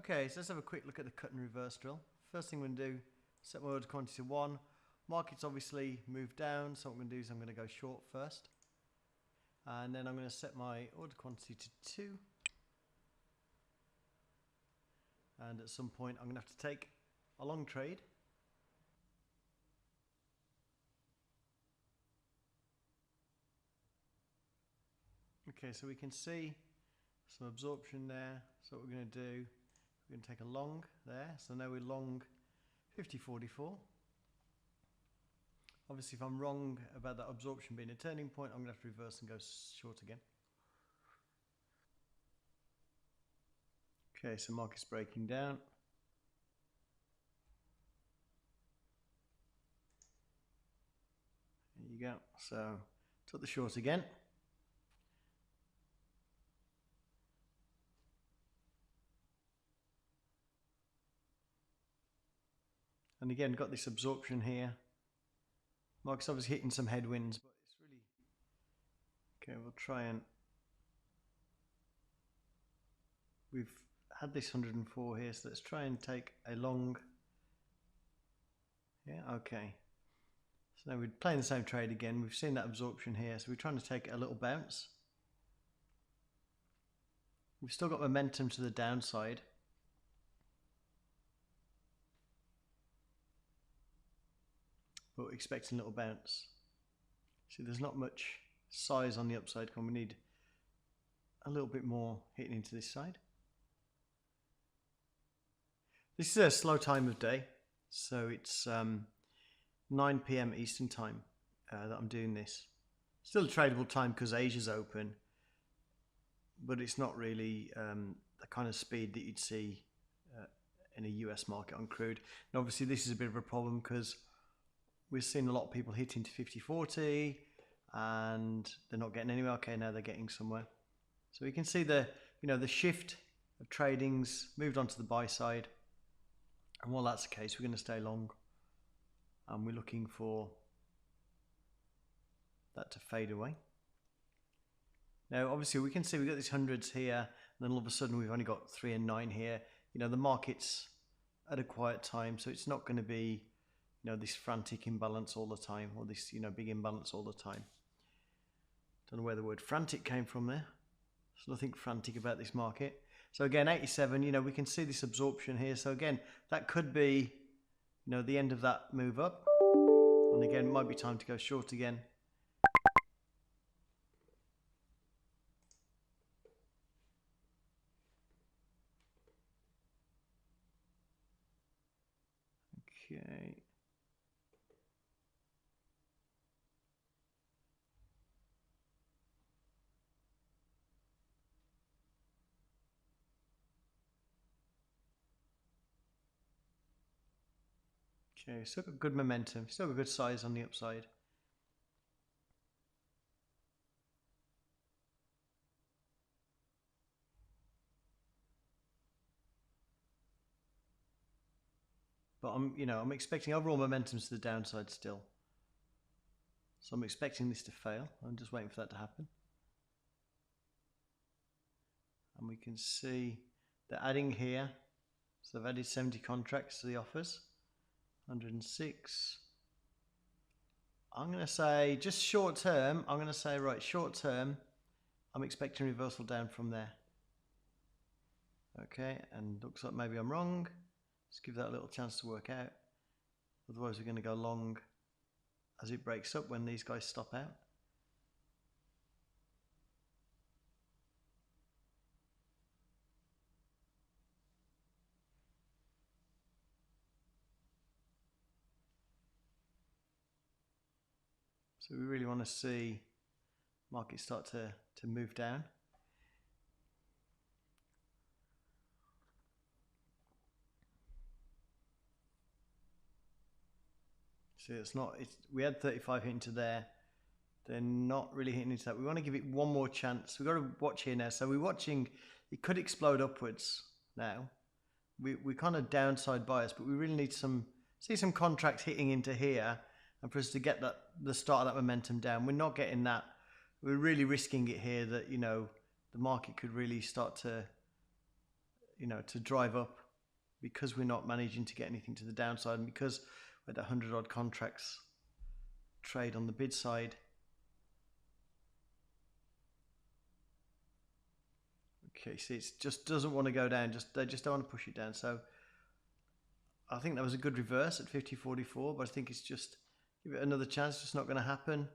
Okay, so let's have a quick look at the cut and reverse drill. First thing we're going to do, set my order quantity to 1. Market's obviously moved down, so what I'm going to do is I'm going to go short first. And then I'm going to set my order quantity to 2. And at some point I'm going to have to take a long trade. Okay, so we can see some absorption there. So what we're going to do, we're going to take a long there. So now we're long 50.44. Obviously, if I'm wrong about that absorption being a turning point, I'm going to have to reverse and go short again. Okay, so market's breaking down. There you go. So took the short again. And again, got this absorption here. Market's obviously hitting some headwinds, but it's really... Okay, we'll try and... We've had this 104 here, so let's try and take a long... Yeah, okay. So now we're playing the same trade again. We've seen that absorption here, so we're trying to take a little bounce. We've still got momentum to the downside. But we're expecting a little bounce. See, there's not much size on the upside. We need a little bit more hitting into this side. This is a slow time of day, so it's 9 PM Eastern time that I'm doing this. Still a tradable time because Asia's open, but it's not really the kind of speed that you'd see in a US market on crude. And obviously this is a bit of a problem because we're seeing a lot of people hitting to 50.40 and they're not getting anywhere. Okay, now they're getting somewhere. So we can see the shift of trading's moved onto the buy side. And while that's the case, we're going to stay long. And we're looking for that to fade away. Now, obviously, we can see we've got these hundreds here, and then all of a sudden we've only got 3 and 9 here. The market's at a quiet time, so it's not going to be, this frantic imbalance all the time, or this, big imbalance all the time. Don't know where the word frantic came from there. There's nothing frantic about this market. So again, 87, we can see this absorption here. So again, that could be, the end of that move up. And again, it might be time to go short again. Okay. Okay, still got good momentum, still got good size on the upside. But I'm expecting overall momentum to the downside still. So I'm expecting this to fail. I'm just waiting for that to happen. And we can see they're adding here. So they've added 70 contracts to the offers. 106. I'm going to say just short term. I'm going to say, right, short term, I'm expecting reversal down from there. Okay, and looks like maybe I'm wrong. Let's give that a little chance to work out. Otherwise we're going to go long as it breaks up when these guys stop out. So we really want to see market start to move down. See, we had 35 hitting to there. They're not really hitting into that. We want to give it one more chance. We've got to watch here now. So we're watching, it could explode upwards now. We kind of downside bias, but we really need see some contracts hitting into here and for us to get the start of that momentum down. We're not getting that. We're really risking it here that, the market could really start to, to drive up, because we're not managing to get anything to the downside, and because we're at 100 odd contracts trade on the bid side. Okay, see, it just doesn't want to go down. They just don't want to push it down. So I think that was a good reverse at 50.44, but I think it's just give it another chance. It's just not going to happen.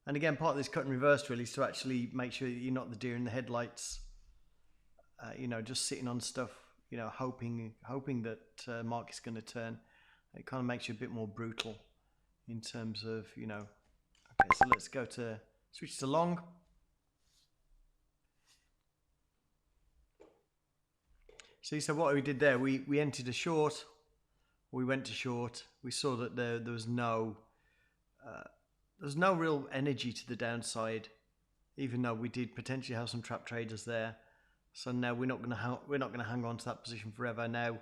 And again, part of this cut and reverse really is to actually make sure that you're not the deer in the headlights. Just sitting on stuff, hoping that market's going to turn. It kind of makes you a bit more brutal in terms of, Okay, so let's switch to long. See, so what we did there, we entered a short, we went to short, we saw that there was no real energy to the downside, even though we did potentially have some trap traders there. So now we're not going to hang on to that position forever. Now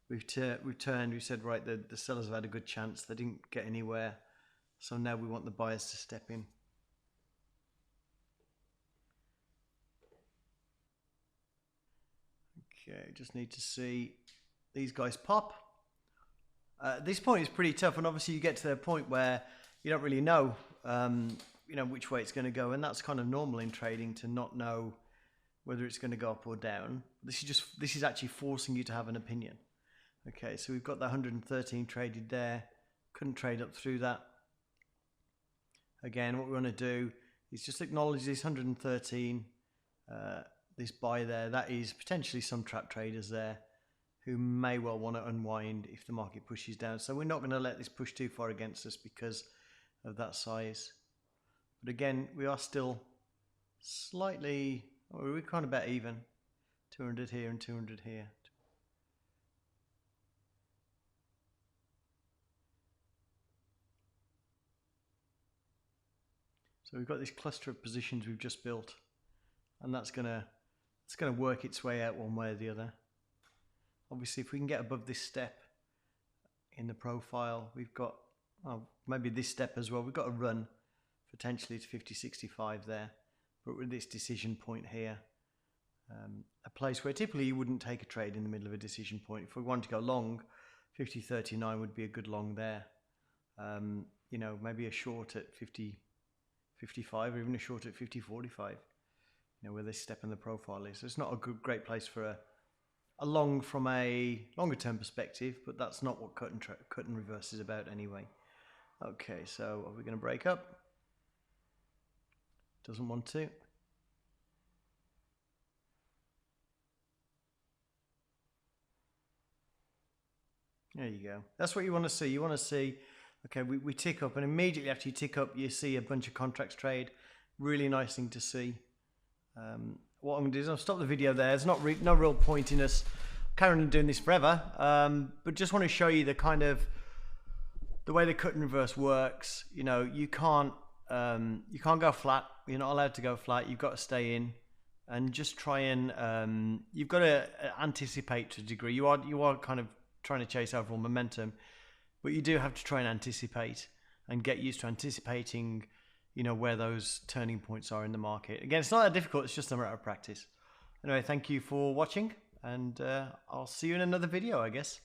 we've turned. We said, right, the sellers have had a good chance. They didn't get anywhere, so now we want the buyers to step in. Okay, just need to see these guys pop. This point is pretty tough, and obviously you get to the point where you don't really know, which way it's going to go, and that's kind of normal in trading to not know whether it's going to go up or down. This is actually forcing you to have an opinion. Okay, so we've got the 113 traded there. Couldn't trade up through that. Again, what we want to do is just acknowledge this 113. This buy there, that is potentially some trap traders there who may well want to unwind if the market pushes down. So we're not going to let this push too far against us because of that size. But again, we are still slightly, we're kind of about even. 200 here and 200 here. So we've got this cluster of positions we've just built, and it's going to work its way out one way or the other. Obviously, if we can get above this step in the profile, we've got maybe this step as well. We've got a run potentially to 50.65 there, but with this decision point here, a place where typically you wouldn't take a trade in the middle of a decision point. If we wanted to go long, 50.39 would be a good long there. Maybe a short at 50.55 or even a short at 50.45. Where this step in the profile is. So it's not a great place for a long from a longer term perspective, but that's not what cut and reverse is about anyway. Okay, so are we going to break up? Doesn't want to. There you go. That's what you want to see. You want to see, okay, we tick up, and immediately after you tick up, you see a bunch of contracts trade. Really nice thing to see. What I'm going to do is I'll stop the video there. There's no real point in us carrying on doing this forever, but just want to show you the way the cut and reverse works. You can't go flat. You're not allowed to go flat. You've got to stay in and just try and you've got to anticipate to a degree. You are kind of trying to chase overall momentum, but you do have to try and anticipate and get used to anticipating where those turning points are in the market. Again, it's not that difficult, it's just a matter of practice. Anyway, thank you for watching, and I'll see you in another video, I guess.